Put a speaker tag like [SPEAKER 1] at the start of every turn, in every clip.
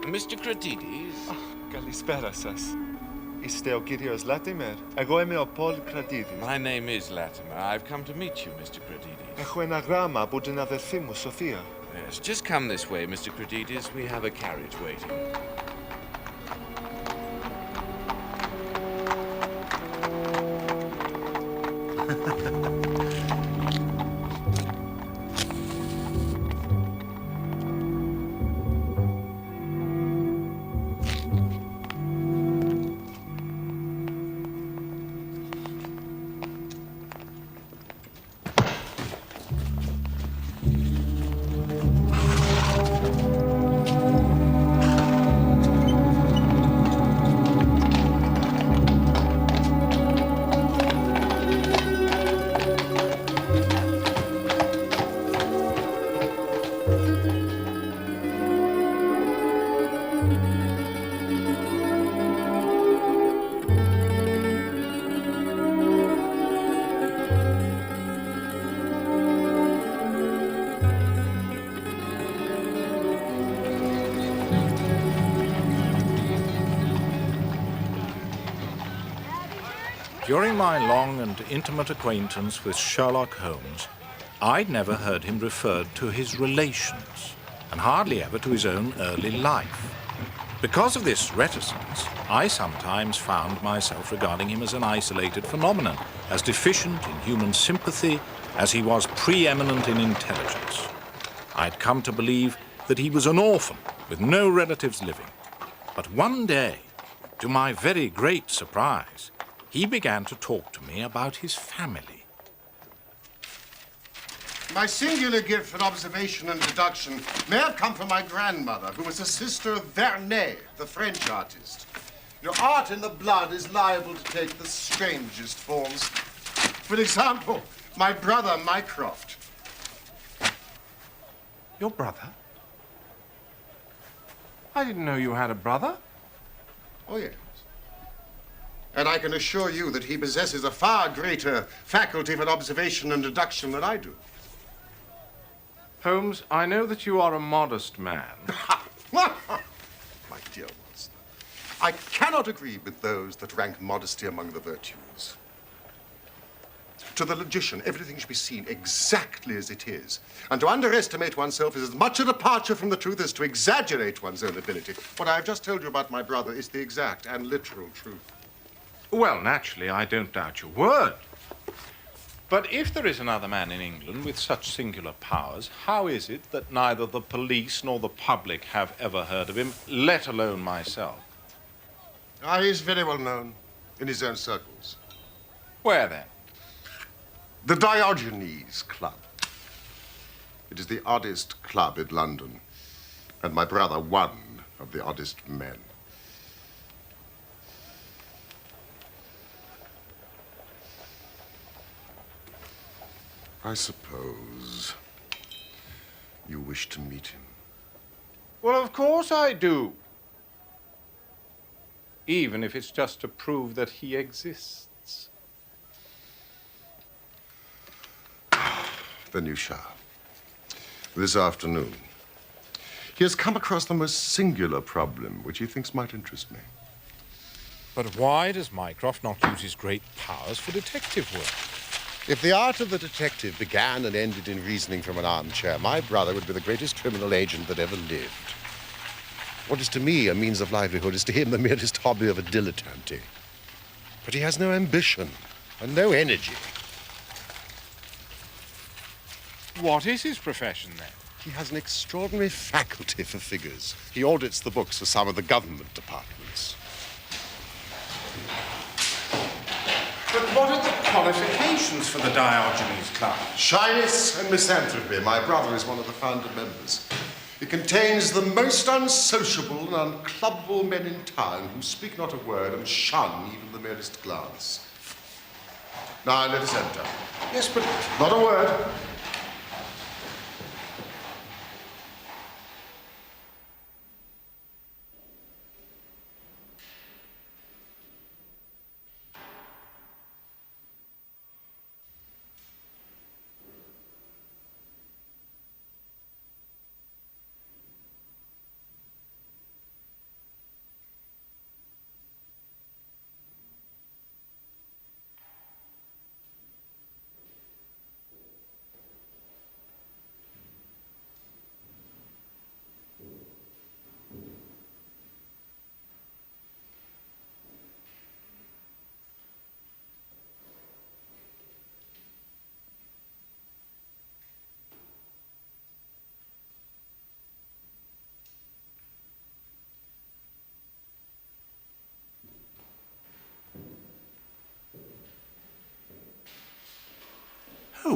[SPEAKER 1] Mr. Cratides?
[SPEAKER 2] Kalispera σας. Είστε ο κύριος Latimer. Εγώ είμαι ο Paul Cratides.
[SPEAKER 1] My name is Latimer. I've come to meet you, Mr. Cratides.
[SPEAKER 2] Έχω ένα γράμμα από την αδερφή μου, Σοφία.
[SPEAKER 1] Yes, just come this way, Mr. Cratides. We have a carriage waiting.
[SPEAKER 3] During my long and intimate acquaintance with Sherlock Holmes, I'd never heard him referred to his relations, and hardly ever to his own early life. Because of this reticence, I sometimes found myself regarding him as an isolated phenomenon, as deficient in human sympathy as he was preeminent in intelligence. I'd come to believe that he was an orphan with no relatives living. But one day, to my very great surprise, he began to talk to me about his family.
[SPEAKER 4] My singular gift for observation and deduction may have come from my grandmother, who was a sister of Vernet, the French artist. Your art in the blood is liable to take the strangest forms. For example, my brother Mycroft.
[SPEAKER 5] Your brother? I didn't know you had a brother.
[SPEAKER 4] Oh, yes. And I can assure you that he possesses a far greater faculty for observation and deduction than I do.
[SPEAKER 5] Holmes, I know that you are a modest man.
[SPEAKER 4] My dear Watson, I cannot agree with those that rank modesty among the virtues. To the logician, everything should be seen exactly as it is. And to underestimate oneself is as much a departure from the truth as to exaggerate one's own ability. What I've just told you about my brother is the exact and literal truth.
[SPEAKER 5] Well, naturally, I don't doubt your word. But if there is another man in England with such singular powers, how is it that neither the police nor the public have ever heard of him, let alone myself?
[SPEAKER 4] He's very well known in his own circles.
[SPEAKER 5] Where, then?
[SPEAKER 4] The Diogenes Club. It is the oddest club in London, and my brother one of the oddest men. I suppose you wish to meet him.
[SPEAKER 5] Well, of course I do. Even if it's just to prove that he exists.
[SPEAKER 4] Then you shall. This afternoon. He has come across the most singular problem, which he thinks might interest me.
[SPEAKER 3] But why does Mycroft not use his great powers for detective work?
[SPEAKER 4] If the art of the detective began and ended in reasoning from an armchair, my brother would be the greatest criminal agent that ever lived. What is to me a means of livelihood is to him the merest hobby of a dilettante. But he has no ambition and no energy.
[SPEAKER 5] What is his profession, then?
[SPEAKER 4] He has an extraordinary faculty for figures. He audits the books for some of the government departments.
[SPEAKER 5] But what are the qualifications for the Diogenes Club?
[SPEAKER 4] Shyness and misanthropy. My brother is one of the founder members. It contains the most unsociable and unclubbable men in town who speak not a word and shun even the merest glance. Now, let us enter.
[SPEAKER 5] Yes, but
[SPEAKER 4] Not a word.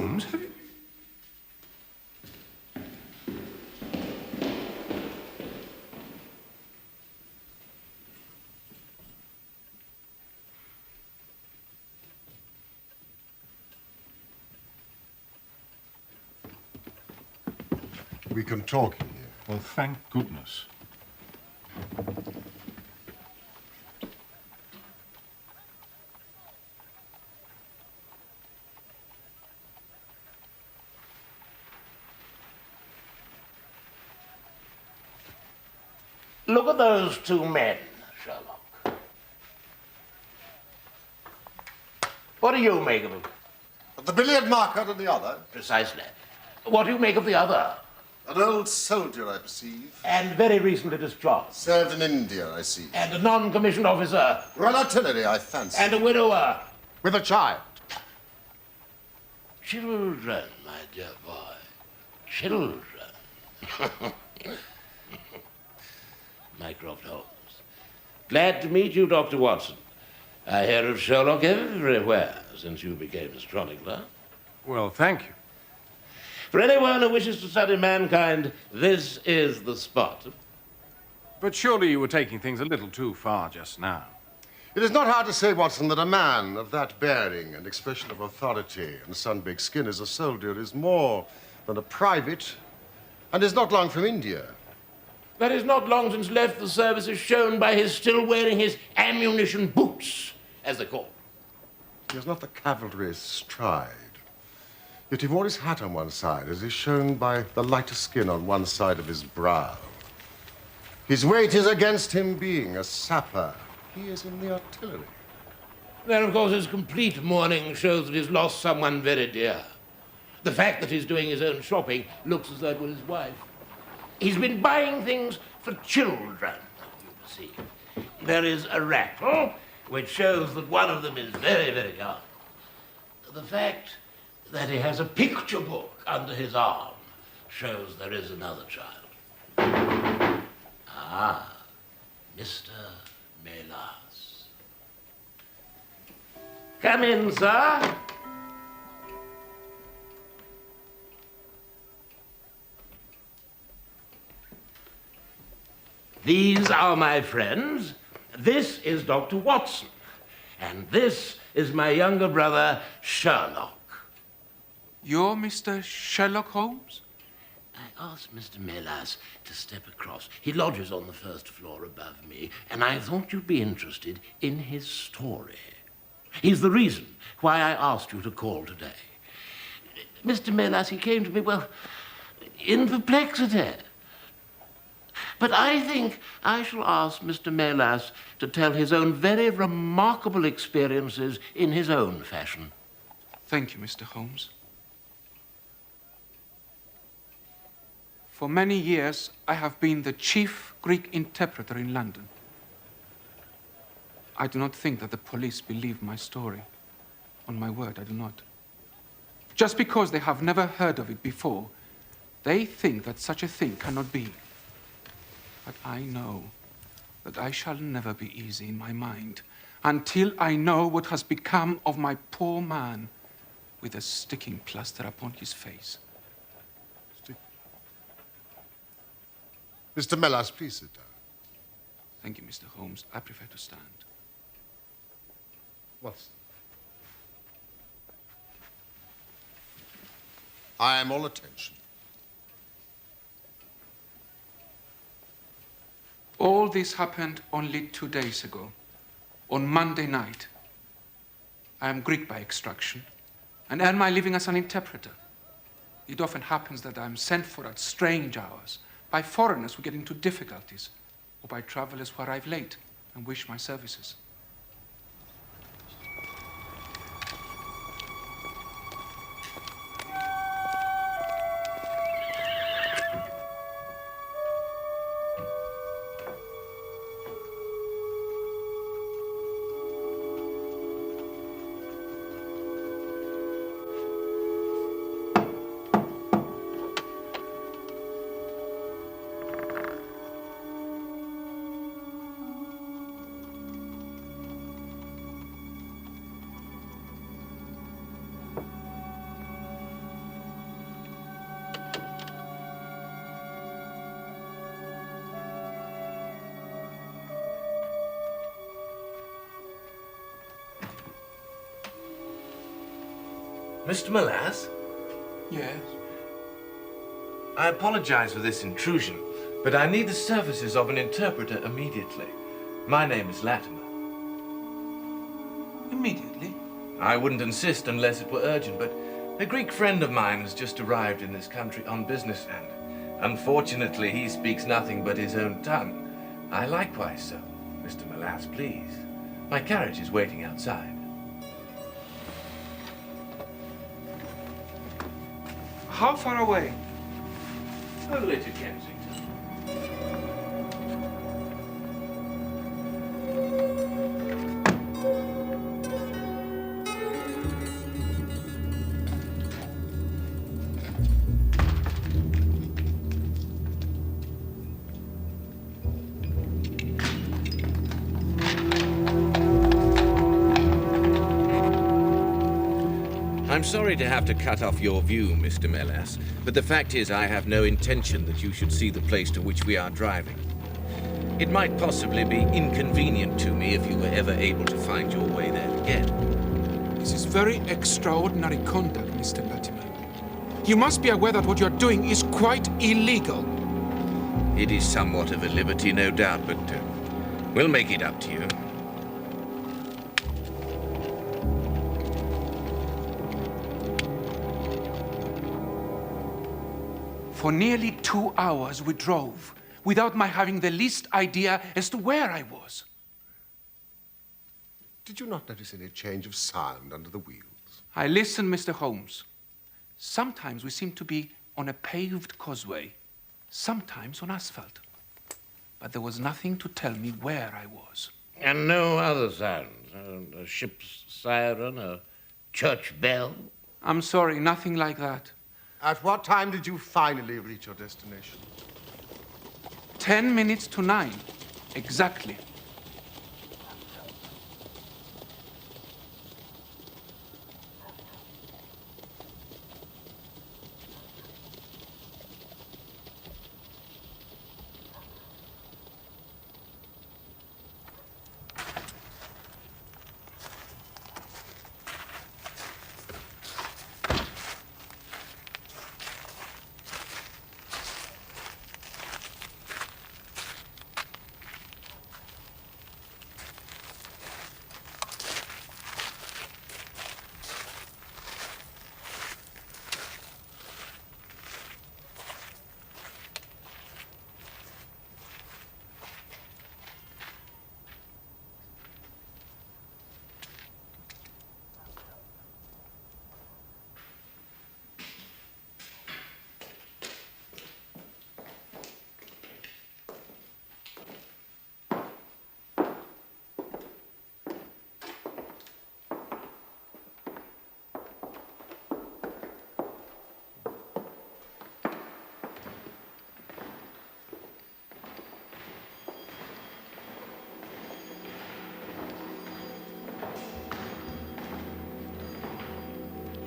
[SPEAKER 5] Holmes, have you...
[SPEAKER 4] We can talk in here.
[SPEAKER 3] Well, thank goodness.
[SPEAKER 6] Look at those two men, Sherlock. What do you make of them?
[SPEAKER 4] The billiard marker and the other.
[SPEAKER 6] Precisely. What do you make of the other?
[SPEAKER 4] An old soldier, I perceive.
[SPEAKER 6] And very recently discharged.
[SPEAKER 4] Served in India, I see.
[SPEAKER 6] And a non-commissioned officer.
[SPEAKER 4] Royal Artillery, I fancy.
[SPEAKER 6] And a widower.
[SPEAKER 4] With a child.
[SPEAKER 6] Children, my dear boy. Children. Mycroft Holmes. Glad to meet you, Dr. Watson. I hear of Sherlock everywhere since you became a chronicler.
[SPEAKER 5] Well, thank you.
[SPEAKER 6] For anyone who wishes to study mankind, this is the spot.
[SPEAKER 5] But surely you were taking things a little too far just now.
[SPEAKER 4] It is not hard to say, Watson, that a man of that bearing and expression of authority and sun-baked skin as a soldier is more than a private and is not long from India.
[SPEAKER 6] That is not long since left the service is shown by his still wearing his ammunition boots, as they call them.
[SPEAKER 4] He has not the cavalry stride. Yet he wore his hat on one side, as is shown by the lighter skin on one side of his brow. His weight is against him being a sapper. He is in the artillery.
[SPEAKER 6] Then, of course, his complete mourning shows that he's lost someone very dear. The fact that he's doing his own shopping looks as though it was his wife. He's been buying things for children, you see. There is a rattle, which shows that one of them is very, very young. The fact that he has a picture book under his arm shows there is another child. Ah, Mr. Melas. Come in, sir. These are my friends. This is Dr. Watson. And this is my younger brother, Sherlock.
[SPEAKER 7] You're Mr. Sherlock Holmes?
[SPEAKER 6] I asked Mr. Melas to step across. He lodges on the first floor above me, and I thought you'd be interested in his story. He's the reason why I asked you to call today. Mr. Melas, he came to me, well, in perplexity. But I think I shall ask Mr. Melas to tell his own very remarkable experiences in his own fashion.
[SPEAKER 7] Thank you, Mr. Holmes. For many years, I have been the chief Greek interpreter in London. I do not think that the police believe my story. On my word, I do not. Just because they have never heard of it before, they think that such a thing cannot be. But I know that I shall never be easy in my mind until I know what has become of my poor man with a sticking plaster upon his face.
[SPEAKER 4] Mr. Melas, please sit down.
[SPEAKER 7] Thank you, Mr. Holmes. I prefer to stand.
[SPEAKER 4] Watson. I am all attention.
[SPEAKER 7] All this happened only 2 days ago, on Monday night. I am Greek by extraction and earn my living as an interpreter. It often happens that I am sent for at strange hours by foreigners who get into difficulties, or by travelers who arrive late and wish my services.
[SPEAKER 1] Mr. Molass?
[SPEAKER 7] Yes.
[SPEAKER 1] I apologize for this intrusion, but I need the services of an interpreter immediately. My name is Latimer.
[SPEAKER 7] Immediately?
[SPEAKER 1] I wouldn't insist unless it were urgent, but a Greek friend of mine has just arrived in this country on business, and unfortunately he speaks nothing but his own tongue. I likewise so. Mr. Molass, please. My carriage is waiting outside.
[SPEAKER 7] How far away?
[SPEAKER 1] Only to Kensington. I'm sorry to have to cut off your view, Mr. Molass, but the fact is I have no intention that you should see the place to which we are driving. It might possibly be inconvenient to me if you were ever able to find your way there again.
[SPEAKER 7] This is very extraordinary conduct, Mr. Latimer. You must be aware that what you're doing is quite illegal.
[SPEAKER 1] It is somewhat of a liberty, no doubt, but we'll make it up to you.
[SPEAKER 7] For nearly 2 hours we drove, without my having the least idea as to where I was.
[SPEAKER 4] Did you not notice any change of sound under the wheels?
[SPEAKER 7] I listened, Mr. Holmes. Sometimes we seemed to be on a paved causeway, sometimes on asphalt. But there was nothing to tell me where I was.
[SPEAKER 6] And no other sounds? A ship's siren, a church bell?
[SPEAKER 7] I'm sorry, nothing like that.
[SPEAKER 4] At what time did you finally reach your destination?
[SPEAKER 7] 10 minutes to 9, exactly.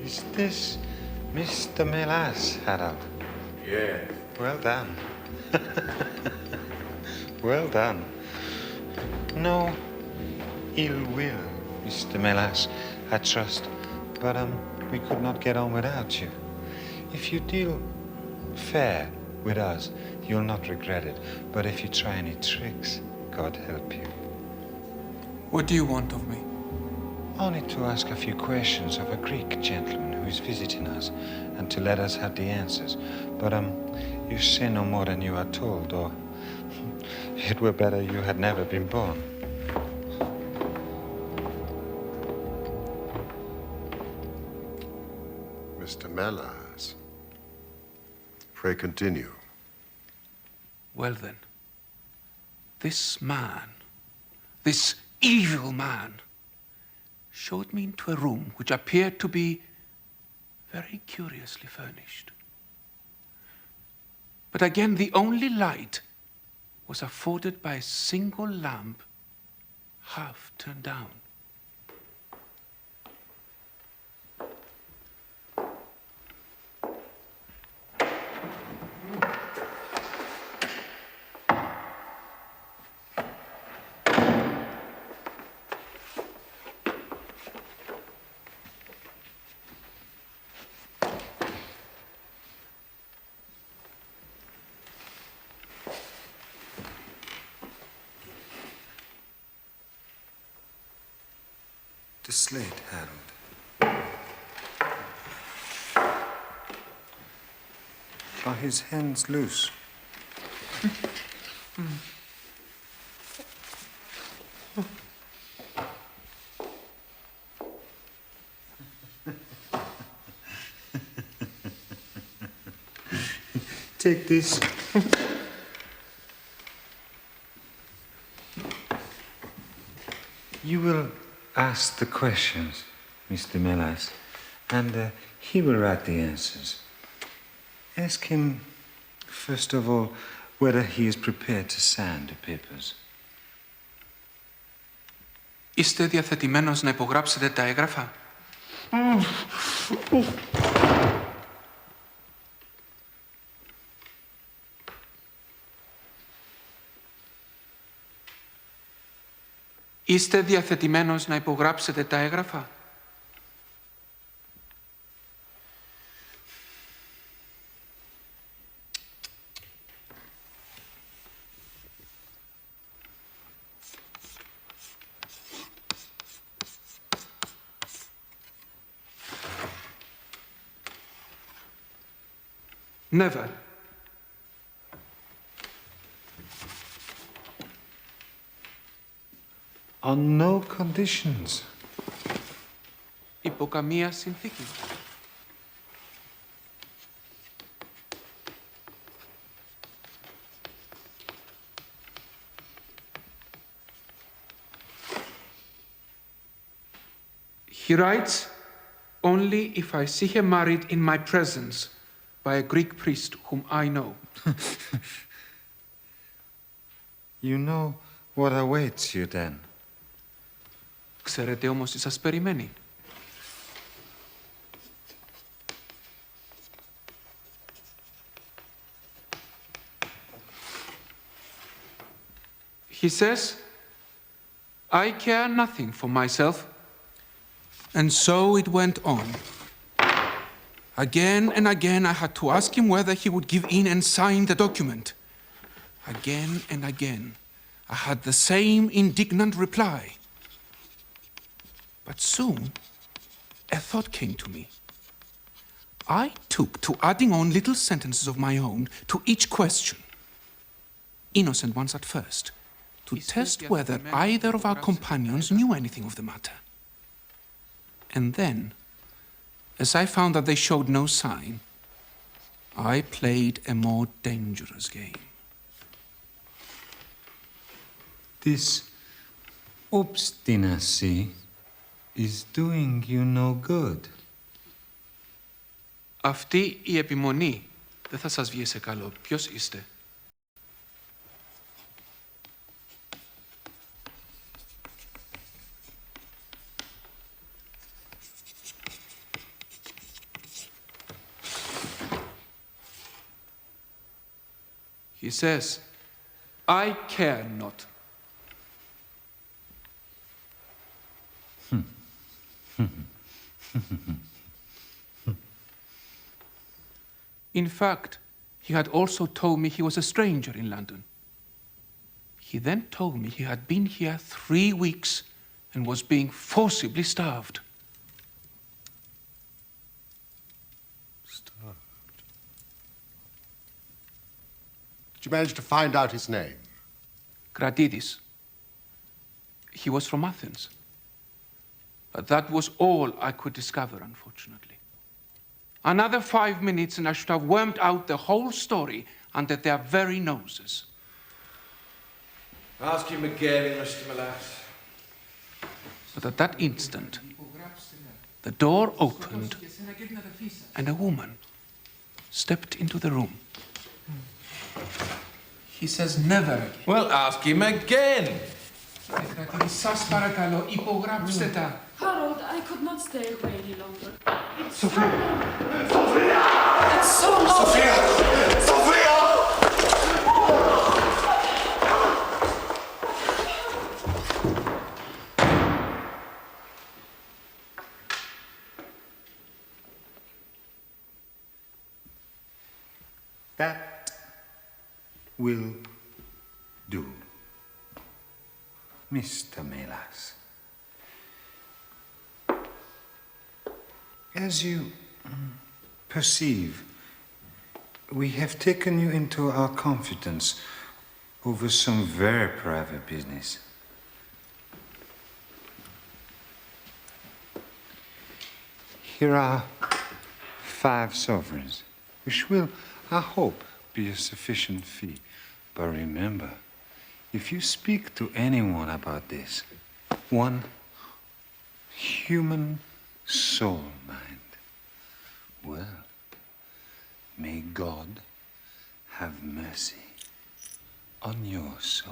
[SPEAKER 8] Is this Mr. Molass, Harold?
[SPEAKER 1] Yes.
[SPEAKER 8] Well done. Well done. No ill will, Mr. Molass, I trust. But we could not get on without you. If you deal fair with us, you'll not regret it. But if you try any tricks, God help you.
[SPEAKER 7] What do you want of me?
[SPEAKER 8] Only to ask a few questions of a Greek gentleman who is visiting us, and to let us have the answers. But, you say no more than you are told, or it were better you had never been born.
[SPEAKER 4] Mr. Molass, pray continue.
[SPEAKER 7] Well then, this man, this evil man, showed me into a room which appeared to be very curiously furnished. But again, the only light was afforded by a single lamp half turned down.
[SPEAKER 8] slate, Harold. Are his hands loose? Take this. You will ask the questions, Mr. Melas, and he will write the answers. Ask him, first of all, whether he is prepared to sign the papers.
[SPEAKER 7] Είστε διαθετημένος να υπογράψετε τα έγγραφα? Είστε διαθετημένος να υπογράψετε τα έγγραφα? Never.
[SPEAKER 8] On no conditions.
[SPEAKER 7] Υπό καμία συνθήκη. He writes, only if I see her married in my presence by a Greek priest whom I know.
[SPEAKER 8] You know what awaits you then.
[SPEAKER 7] Ξέρετε όμως τι σας περιμένει. He says, I care nothing for myself. And so it went on. Again and again I had to ask him whether he would give in and sign the document. Again and again I had the same indignant reply. But soon a thought came to me. I took to adding on little sentences of my own to each question. Innocent ones at first, to test whether either of our companions knew anything of the matter. And then, as I found that they showed no sign, I played a more dangerous game.
[SPEAKER 8] This obstinacy is doing you no good.
[SPEAKER 7] Αυτή η επιμονή δεν θα σας βγει σε καλό. Ποιος είστε? He says, I care not. In fact, he had also told me he was a stranger in London. He then told me he had been here 3 weeks and was being forcibly starved.
[SPEAKER 4] Did you manage to find out his name?
[SPEAKER 7] Kratidis. He was from Athens. But that was all I could discover, unfortunately. Another 5 minutes and I should have wormed out the whole story under their very noses.
[SPEAKER 1] Ask him again, Mr. Melas.
[SPEAKER 7] But at that instant, the door opened and a woman stepped into the room. He says never again.
[SPEAKER 1] Well, ask him again.
[SPEAKER 7] Σας παρακαλώ, υπογράψτε τα.
[SPEAKER 9] Harold, I could not stay away any longer.
[SPEAKER 7] Sophia!
[SPEAKER 9] It's so long.
[SPEAKER 4] Sophia! Sophia!
[SPEAKER 8] That will do. Mr. Melas, As you perceive, we have taken you into our confidence over some very private business. Here are 5 sovereigns, which will, I hope, be a sufficient fee. But remember, if you speak to anyone about this, one human soul mind, well, may God have mercy on your soul.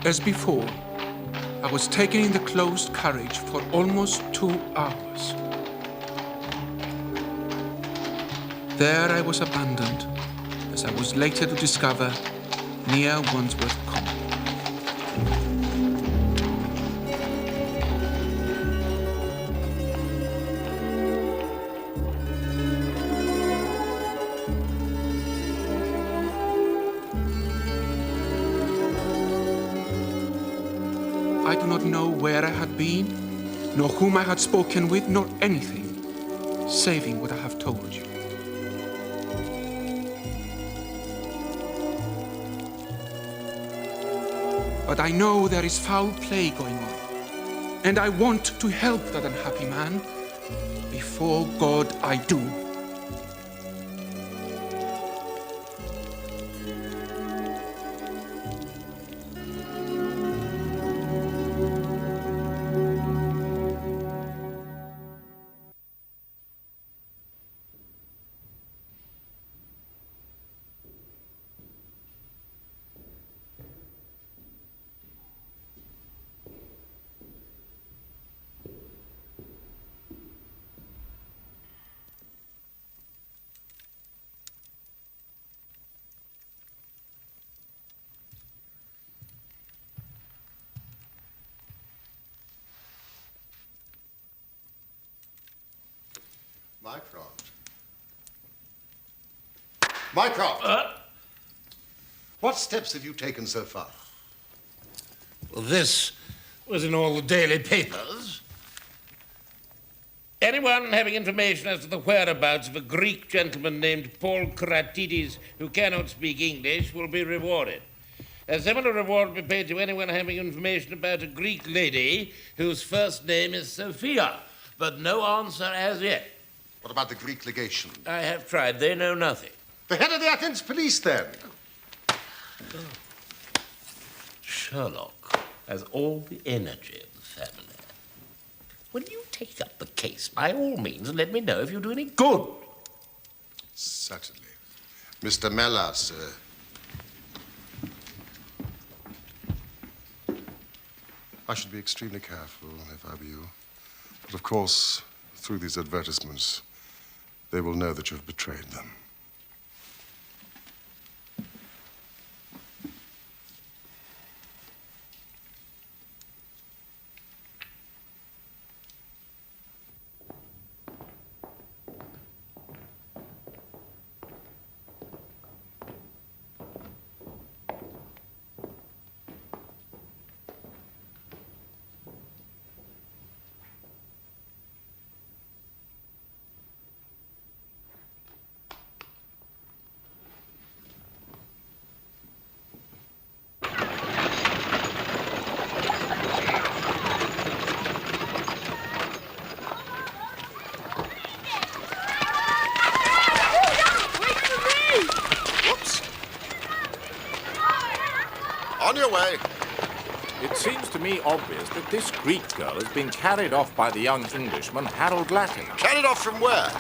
[SPEAKER 7] As before, I was taken in the closed carriage for almost 2 hours. There I was abandoned, as I was later to discover, near Wandsworth Common. I do not know where I had been, nor whom I had spoken with, nor anything, saving what I have told you. But I know there is foul play going on, and I want to help that unhappy man. Before God, I do.
[SPEAKER 4] Mycroft. Mycroft! What steps have you taken so far?
[SPEAKER 6] Well, this was in all the daily papers. Anyone having information as to the whereabouts of a Greek gentleman named Paul Kratides who cannot speak English will be rewarded. A similar reward will be paid to anyone having information about a Greek lady whose first name is Sophia, but no answer as yet.
[SPEAKER 4] What about the Greek legation?
[SPEAKER 6] I have tried. They know nothing.
[SPEAKER 4] The head of the Athens police, then?
[SPEAKER 6] Sherlock has all the energy of the family. When you take up the case, by all means, let me know if you do any good.
[SPEAKER 4] Certainly. Mr. Melas, I should be extremely careful if I were you. But of course, through these advertisements, they will know that you have betrayed them. On your way.
[SPEAKER 3] It seems to me obvious that this Greek girl has been carried off by the young Englishman, Harold Latimer.
[SPEAKER 4] Carried off from where?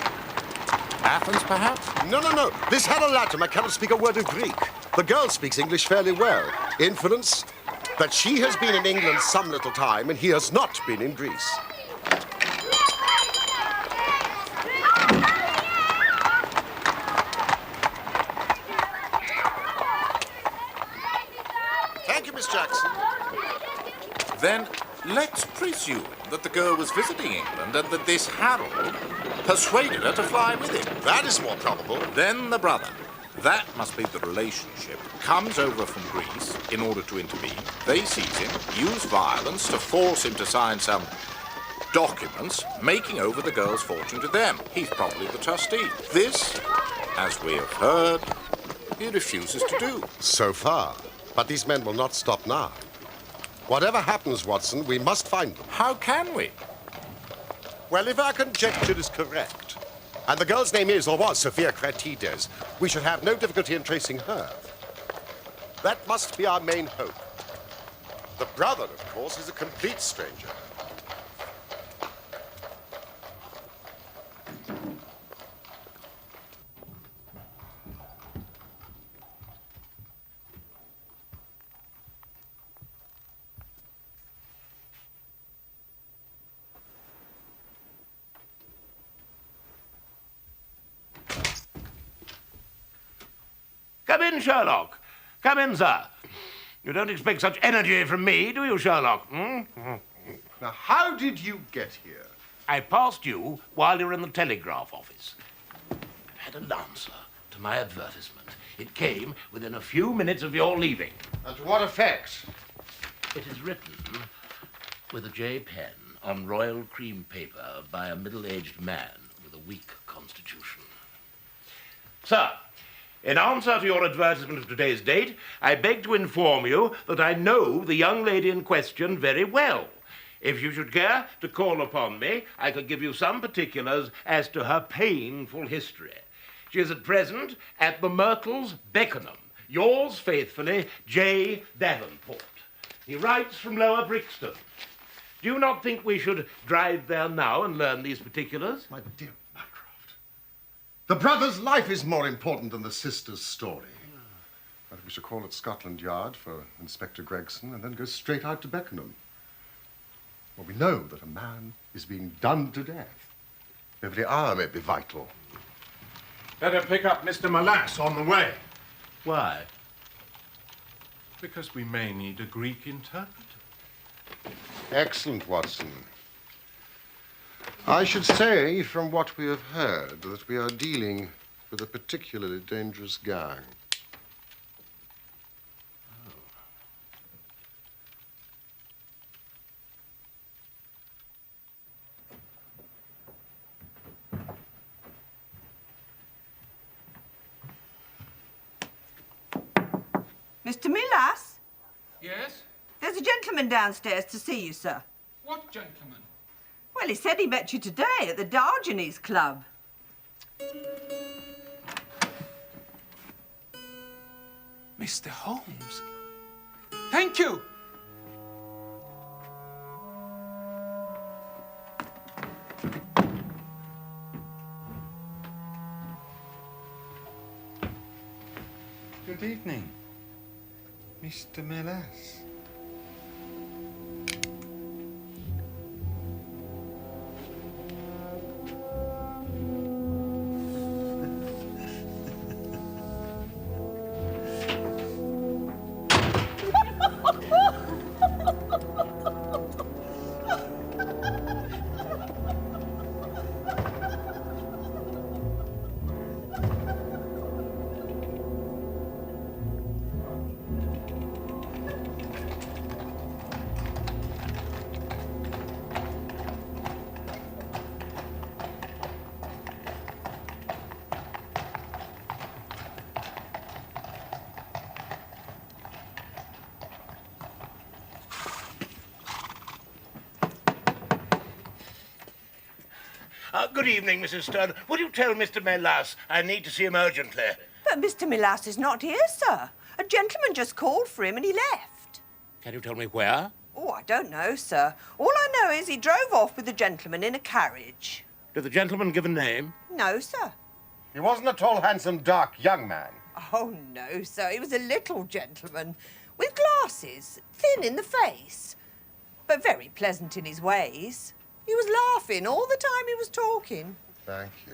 [SPEAKER 3] Athens, perhaps?
[SPEAKER 4] No. This Harold Latimer cannot speak a word of Greek. The girl speaks English fairly well. Inference that she has been in England some little time and he has not been in Greece.
[SPEAKER 3] Then let's presume that the girl was visiting England and that this Harold persuaded her to fly with him.
[SPEAKER 4] That is more probable.
[SPEAKER 3] Then the brother. That must be the relationship. Comes over from Greece in order to intervene. They seize him, use violence to force him to sign some documents, making over the girl's fortune to them. He's probably the trustee. This, as we have heard, he refuses to do.
[SPEAKER 4] So far. But these men will not stop now. Whatever happens, Watson, we must find them.
[SPEAKER 3] How can we?
[SPEAKER 4] Well, if our conjecture is correct, and the girl's name is or was Sophia Kratides, we should have no difficulty in tracing her. That must be our main hope. The brother, of course, is a complete stranger.
[SPEAKER 6] Come in, Sherlock. Come in, sir. You don't expect such energy from me, do you, Sherlock? Hmm?
[SPEAKER 4] Now, how did you get here?
[SPEAKER 6] I passed you while you were in the telegraph office. I had an answer to my advertisement. It came within a few minutes of your leaving.
[SPEAKER 4] And to what effect?
[SPEAKER 6] It is written with a J pen on royal cream paper by a middle-aged man with a weak constitution. Sir, in answer to your advertisement of today's date, I beg to inform you that I know the young lady in question very well. If you should care to call upon me, I could give you some particulars as to her painful history. She is at present at the Myrtles, Beckenham. Yours faithfully, J. Davenport. He writes from Lower Brixton. Do you not think we should drive there now and learn these particulars?
[SPEAKER 4] My dear Mycroft, the brother's life is more important than the sister's story. But we shall call at Scotland Yard for Inspector Gregson and then go straight out to Beckenham. Well, we know that a man is being done to death. Every hour may be vital.
[SPEAKER 5] Better pick up Mr. Molas on the way.
[SPEAKER 6] Why?
[SPEAKER 5] Because we may need a Greek interpreter.
[SPEAKER 4] Excellent, Watson. I should say, from what we have heard, that we are dealing with a particularly dangerous gang.
[SPEAKER 10] Mr. Molas?
[SPEAKER 7] Yes?
[SPEAKER 10] There's a gentleman downstairs to see you, sir.
[SPEAKER 7] What gentleman?
[SPEAKER 10] Well, he said he met you today at the Diogenes Club.
[SPEAKER 7] Mr. Holmes. Thank you.
[SPEAKER 8] Good evening, Mr. Molas.
[SPEAKER 6] Good evening, Mrs. Stern. Would you tell Mr. Molas I need to see him urgently?
[SPEAKER 10] But Mr. Molas is not here, sir. A gentleman just called for him and he left.
[SPEAKER 6] Can you tell me where?
[SPEAKER 10] Oh, I don't know, sir. All I know is he drove off with the gentleman in a carriage.
[SPEAKER 6] Did the gentleman give a name?
[SPEAKER 10] No, sir.
[SPEAKER 4] He wasn't a tall, handsome, dark young man.
[SPEAKER 10] Oh, no, sir. He was a little gentleman with glasses, thin in the face, but very pleasant in his ways. He was laughing all the time he was talking.
[SPEAKER 4] Thank you.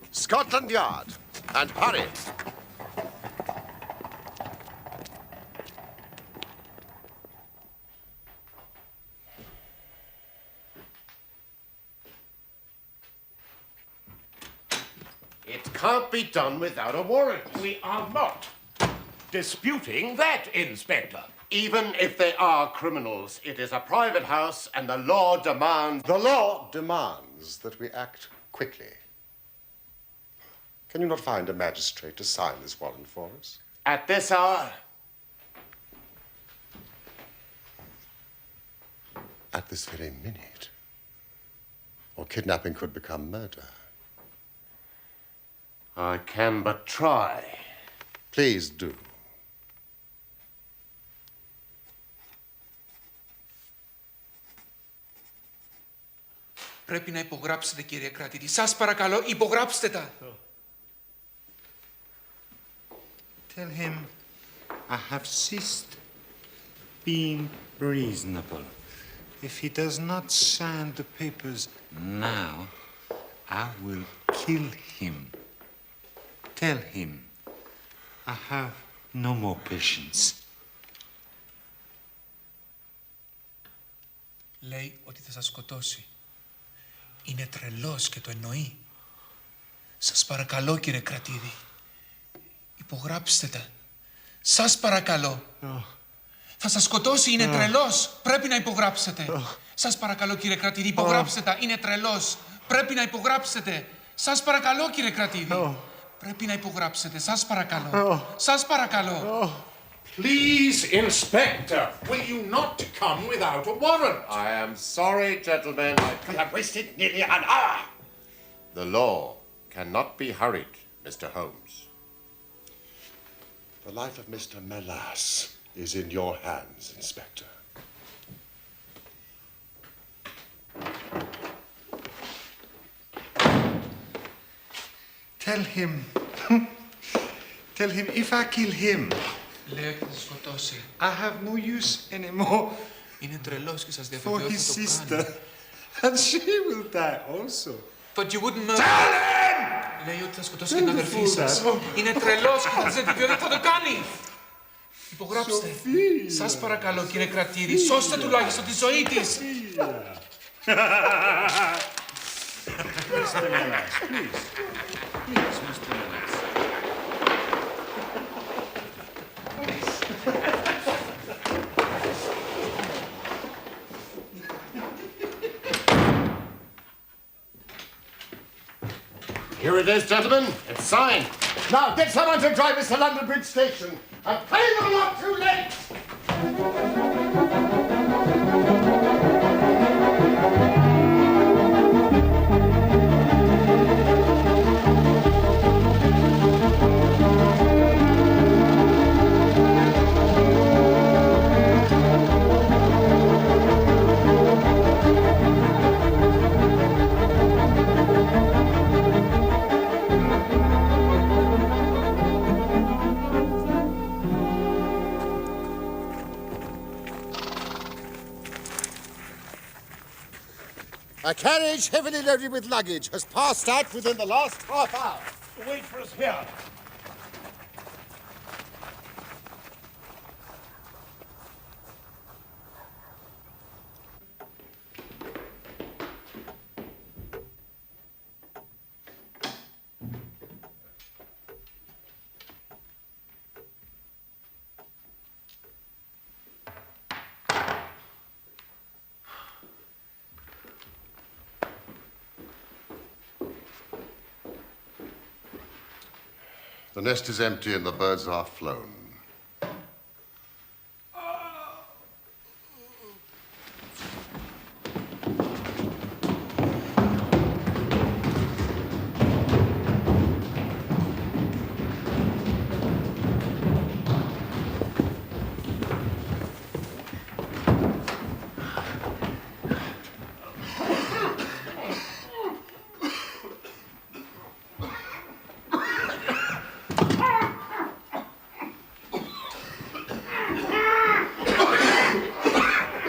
[SPEAKER 4] Scotland Yard. And hurry.
[SPEAKER 11] can't be done without a warrant.
[SPEAKER 6] We are not disputing that, Inspector.
[SPEAKER 11] Even if they are criminals, it is a private house and the law demands...
[SPEAKER 4] The law demands that we act quickly. Can you not find a magistrate to sign this warrant for us?
[SPEAKER 11] At this hour?
[SPEAKER 4] At this very minute. Or kidnapping could become murder.
[SPEAKER 11] I can but try.
[SPEAKER 4] Please do.
[SPEAKER 7] Πρέπει να υπογράψετε, κύριε κρατήτη. Σας παρακαλώ, υπογράψτε τα.
[SPEAKER 8] Tell him I have ceased being reasonable. If he does not sign the papers now, I will kill him. Tell him I have no more patience.
[SPEAKER 7] Λέει ότι θα σας σκοτώσει. Είναι τρελός και το εννοεί. Σας παρακαλώ, κύριε κρατήδη. Υπογράψτε τα. Σας παρακαλώ. Θα σας σκοτώσει, είναι τρελός. Πρέπει να υπογράψετε. Σας παρακαλώ, κύριε κρατήδη, υπογράψτε τα. Είναι τρελός. Πρέπει να υπογράψετε. Σας παρακαλώ, κύριε κρατήδη. Πρέπει να υπογράψετε. Σας παρακαλώ. Σας παρακαλώ.
[SPEAKER 5] Please, Inspector, will you not come without a warrant?
[SPEAKER 11] I am sorry, gentlemen. I have wasted nearly an hour. The law cannot be hurried, Mr. Holmes.
[SPEAKER 4] The life of Mr. Melas is in your hands, Inspector.
[SPEAKER 8] Tell him if I kill him,
[SPEAKER 7] Λέει ότι θα σας σκοτώσει.
[SPEAKER 8] I have no use anymore
[SPEAKER 7] Είναι τρελός και σας
[SPEAKER 8] for
[SPEAKER 7] διαβεβαιώ
[SPEAKER 8] his
[SPEAKER 7] ότι θα το
[SPEAKER 8] sister.
[SPEAKER 7] κάνει.
[SPEAKER 8] And she will die also.
[SPEAKER 7] But you wouldn't murder. Tell him! Λέει ότι θα σκοτώσει και την αδερφή σας. Είναι τρελός και θα της διαβεβαιώ ότι θα το κάνει. Υπογράψτε. Σας παρακαλώ, κύριε κρατήρη, σώστε τουλάχιστον τη ζωή της.
[SPEAKER 5] Mr. Melas, please. Please, Mr. Melas.
[SPEAKER 11] Here it is, gentlemen. It's signed. Now, get someone to drive us to London Bridge Station and pay them not too late!
[SPEAKER 4] A carriage heavily loaded with luggage has passed out within the last half hour.
[SPEAKER 6] Wait for us here.
[SPEAKER 4] The nest is empty and the birds are flown.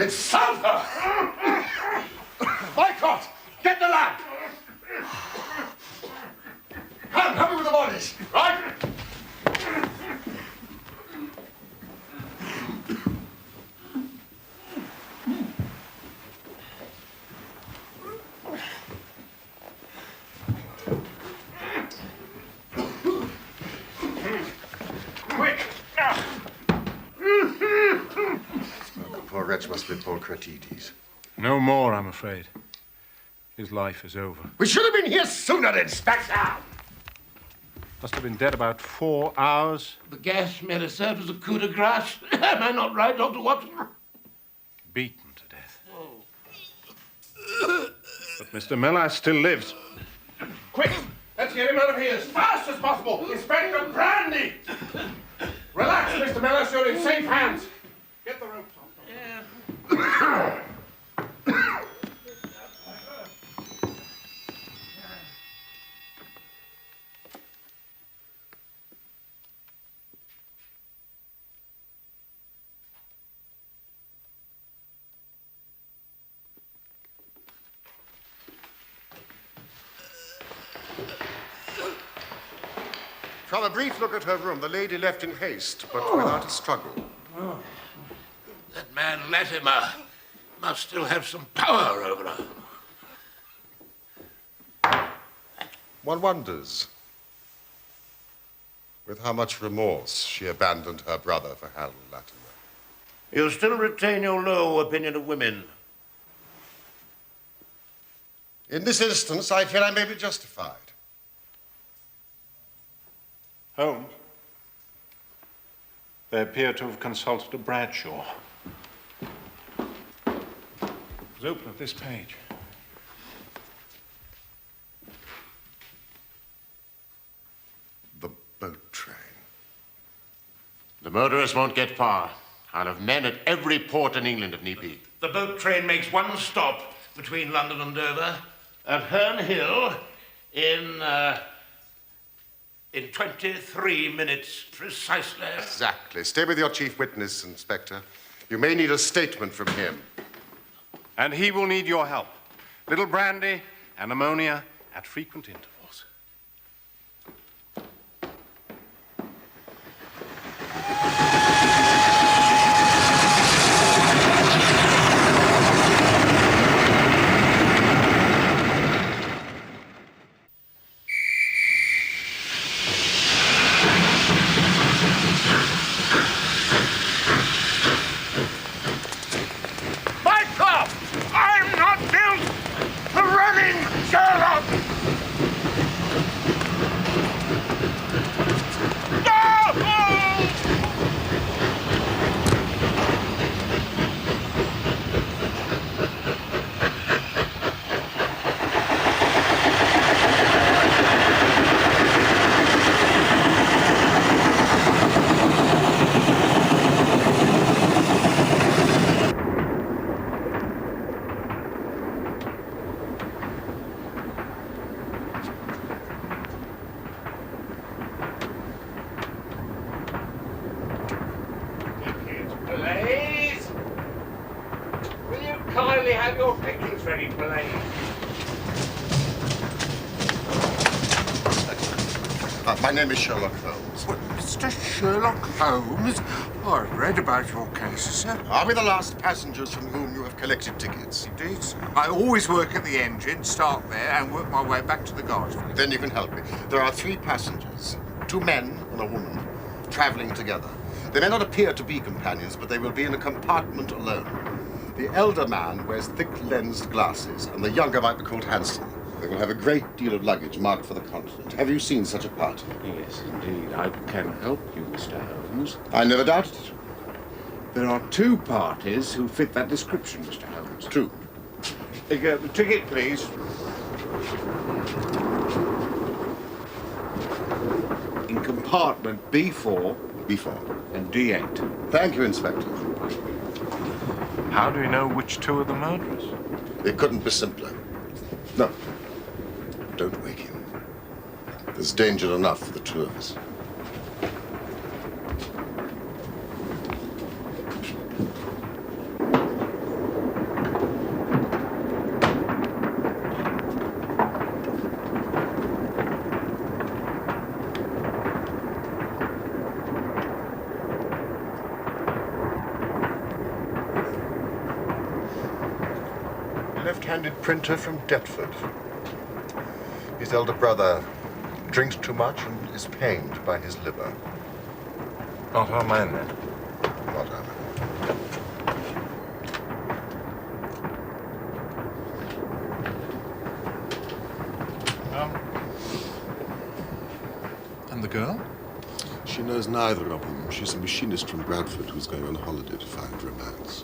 [SPEAKER 11] It's sulphur! Mycroft, get the lamp! Come, help me with the bodies, right?
[SPEAKER 4] poor wretch must be Paul Cratides.
[SPEAKER 5] No more, I'm afraid. His life is over.
[SPEAKER 11] We should have been here sooner, Inspector!
[SPEAKER 5] Must have been dead about 4 hours.
[SPEAKER 6] The gas may have served as a coup de grace. Am I not right, Dr. Watson?
[SPEAKER 5] Beaten to death. But Mr. Miller still lives.
[SPEAKER 6] Quick! Let's get him out of here as fast as possible! Inspector Brandy! Relax, Mr. Miller, so you're in safe hands. Get the ropes off. Yeah.
[SPEAKER 4] From a brief look at her room, the lady left in haste, but without a struggle.
[SPEAKER 6] Oh. That man Latimer must still have some power over her.
[SPEAKER 4] One wonders with how much remorse she abandoned her brother for Harold Latimer.
[SPEAKER 6] You still retain your low opinion of women?
[SPEAKER 4] In this instance, I feel I may be justified.
[SPEAKER 5] Holmes, they appear to have consulted a Bradshaw. Let's open at this page.
[SPEAKER 4] The boat train.
[SPEAKER 11] The murderers won't get far. I'll have men at every port in England if need be.
[SPEAKER 6] The boat train makes one stop between London and Dover at Herne Hill in 23 minutes precisely.
[SPEAKER 4] Exactly. Stay with your chief witness, Inspector. You may need a statement from him.
[SPEAKER 5] And he will need your help. Little brandy and ammonia at frequent intervals.
[SPEAKER 6] Mycroft! I'm not built for running, Sherlock! Blaze! Will you kindly have your pickings ready, Blaze?
[SPEAKER 4] My name is Sherlock Holmes.
[SPEAKER 12] What, Mr. Sherlock Holmes? I've read about your case, sir.
[SPEAKER 4] Are we the last passengers from whom you have collected tickets?
[SPEAKER 12] Indeed, sir. I always work at the engine, start there, and work my way back to the guards.
[SPEAKER 4] Then you can help me. There are 3 passengers, 2 men and a woman, traveling together. They may not appear to be companions, but they will be in a compartment alone. The elder man wears thick-lensed glasses, and the younger might be called handsome. They will have a great deal of luggage marked for the continent. Have you seen such a party?
[SPEAKER 6] Yes, indeed. I can help you, Mr. Holmes.
[SPEAKER 4] I never doubted it.
[SPEAKER 6] There are 2 parties who fit that description, Mr. Holmes.
[SPEAKER 4] 2.
[SPEAKER 6] The ticket, please. In compartment B4
[SPEAKER 4] B4
[SPEAKER 6] and D8.
[SPEAKER 4] Thank you, Inspector.
[SPEAKER 5] How do we know which 2 are the murderers?
[SPEAKER 4] It couldn't be simpler. No. Don't wake him. There's danger enough for the 2 of us. Left-handed printer from Deptford. His elder brother drinks too much and is pained by his liver.
[SPEAKER 5] Not our man, then.
[SPEAKER 4] Not our man. knows neither of them. She's a machinist from Bradford who's going on holiday to find romance.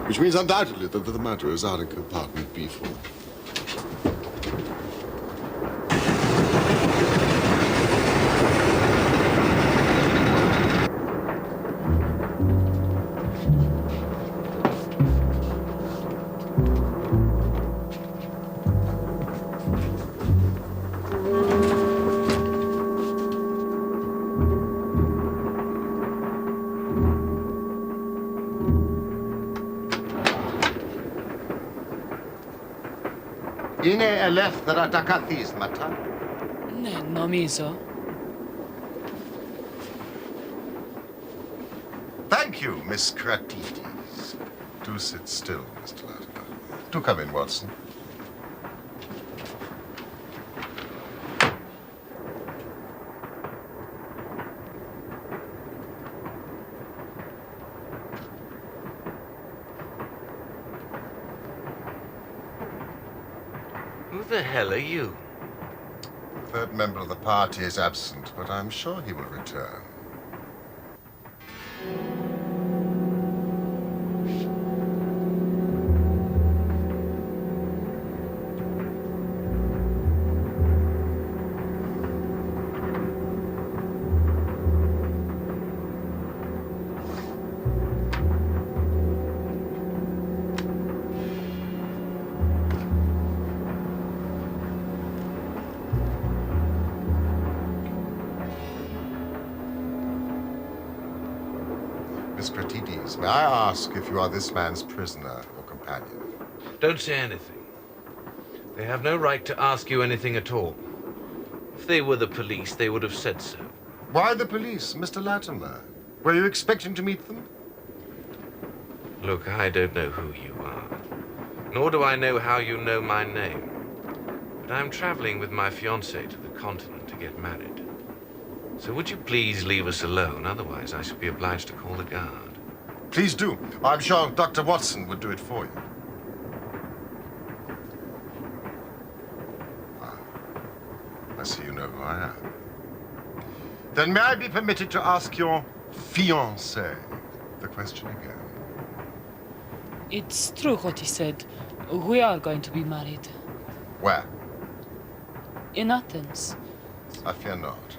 [SPEAKER 4] Which means undoubtedly that the matter is out in compartment B4.
[SPEAKER 11] Είναι ελεύθερα τα καθίσματα.
[SPEAKER 9] Ναι, νομίζω.
[SPEAKER 4] Thank you, Miss Kratides. Do sit still, Mr. Latimer. Do come in, Watson.
[SPEAKER 1] Who the hell are you?
[SPEAKER 4] The third member of the party is absent, but I'm sure he will return. Miss Kratides, may I ask if you are this man's prisoner or companion?
[SPEAKER 1] Don't say anything. They have no right to ask you anything at all. If they were the police, they would have said so.
[SPEAKER 4] Why the police, Mr. Latimer? Were you expecting to meet them?
[SPEAKER 1] Look, I don't know who you are, nor do I know how you know my name. But I'm traveling with my fiancée to the continent to get married. So would you please leave us alone? Otherwise, I shall be obliged to call the guard.
[SPEAKER 4] Please do. I'm sure Dr. Watson would do it for you. I see you know who I am. Then may I be permitted to ask your fiancé the question again?
[SPEAKER 9] It's true what he said. We are going to be married.
[SPEAKER 4] Where?
[SPEAKER 9] In Athens.
[SPEAKER 4] I fear not.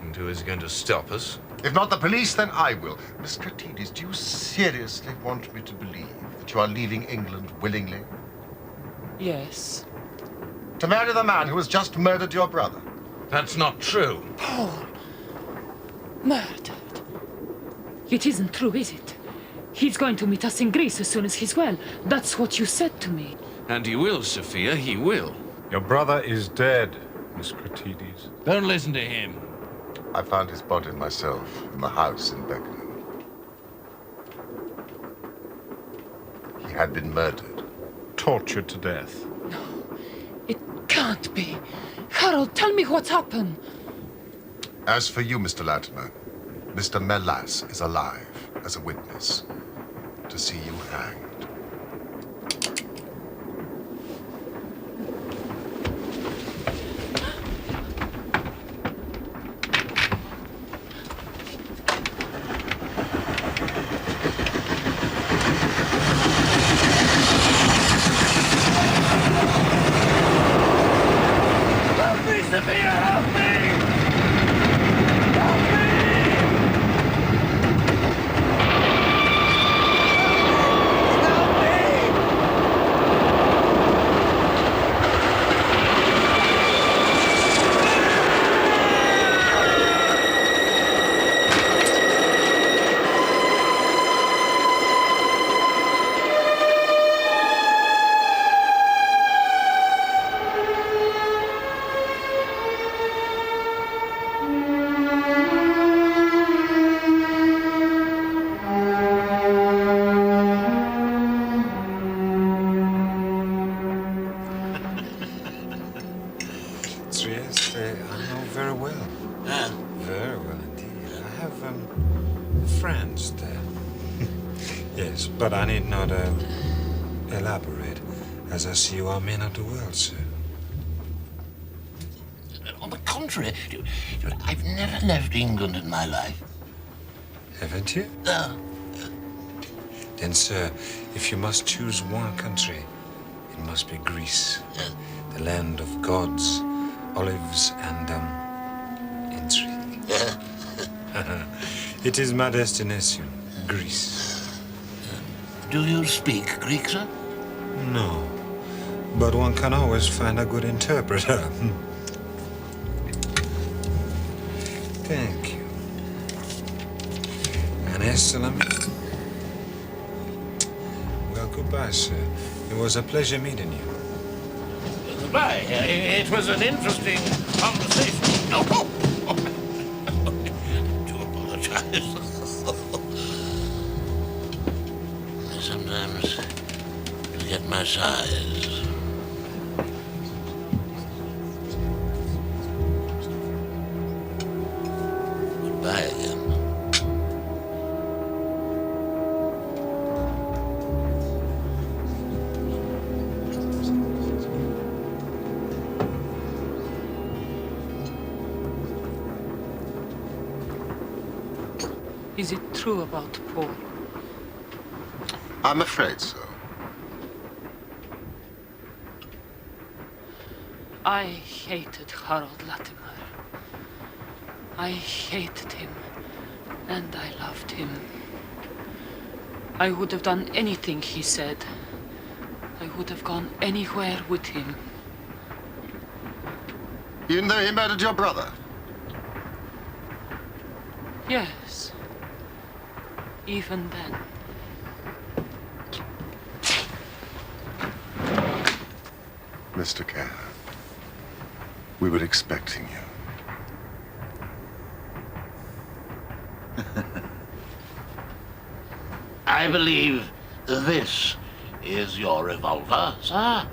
[SPEAKER 1] And who is going to stop us?
[SPEAKER 4] If not the police, then I will. Miss Kratides, do you seriously want me to believe that you are leaving England willingly?
[SPEAKER 9] Yes.
[SPEAKER 4] To marry the man who has just murdered your brother?
[SPEAKER 1] That's not true.
[SPEAKER 9] Paul. Murdered. It isn't true, is it? He's going to meet us in Greece as soon as he's well. That's what you said to me.
[SPEAKER 1] And he will, Sophia, he will.
[SPEAKER 5] Your brother is dead, Miss Kratides.
[SPEAKER 1] Don't listen to him.
[SPEAKER 4] I found his body myself in the house in Beckenham. He had been murdered.
[SPEAKER 5] Tortured to death.
[SPEAKER 9] No, it can't be. Harold, tell me what's happened.
[SPEAKER 4] As for you, Mr. Latimer, Mr. Melas is alive as a witness to see you hanged.
[SPEAKER 8] Friends there. Yes, but I need not elaborate, as I see you are men of the world, sir.
[SPEAKER 1] On the
[SPEAKER 6] contrary. I've never left England in my life.
[SPEAKER 8] Haven't you?
[SPEAKER 6] No.
[SPEAKER 8] Then, sir, if you must choose one country, it must be Greece. The land of gods, olives, and, intrigue. It is my destination, Greece.
[SPEAKER 6] Do you speak Greek, sir?
[SPEAKER 8] No, but one can always find a good interpreter. Thank you. And excellent. Well, goodbye, sir. It was a pleasure meeting you.
[SPEAKER 6] Goodbye. It was an interesting conversation. Oh, I do apologize. I sometimes forget my size. Goodbye again.
[SPEAKER 9] Is it true about Paul?
[SPEAKER 11] I'm afraid so.
[SPEAKER 9] I hated Harold Latimer. I hated him, and I loved him. I would have done anything he said. I would have gone anywhere with him.
[SPEAKER 11] You know he murdered your brother?
[SPEAKER 9] Yes. Even then.
[SPEAKER 11] Mr. Kerr, we were expecting you.
[SPEAKER 6] I believe this is your revolver, sir.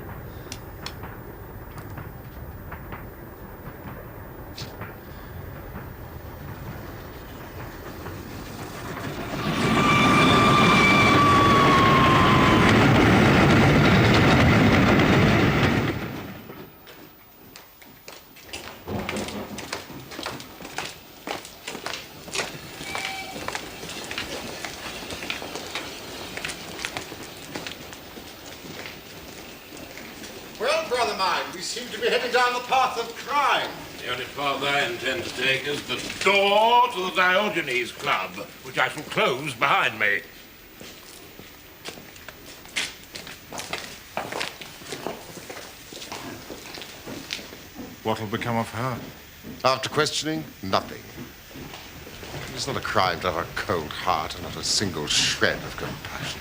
[SPEAKER 11] Well, brother mine, we seem to be heading down the path of crime.
[SPEAKER 6] The only path I intend to take is the door to the Diogenes Club, which I shall close behind me.
[SPEAKER 3] What'll become of her?
[SPEAKER 11] After questioning, nothing. It's not a crime to have a cold heart and not a single shred of compassion.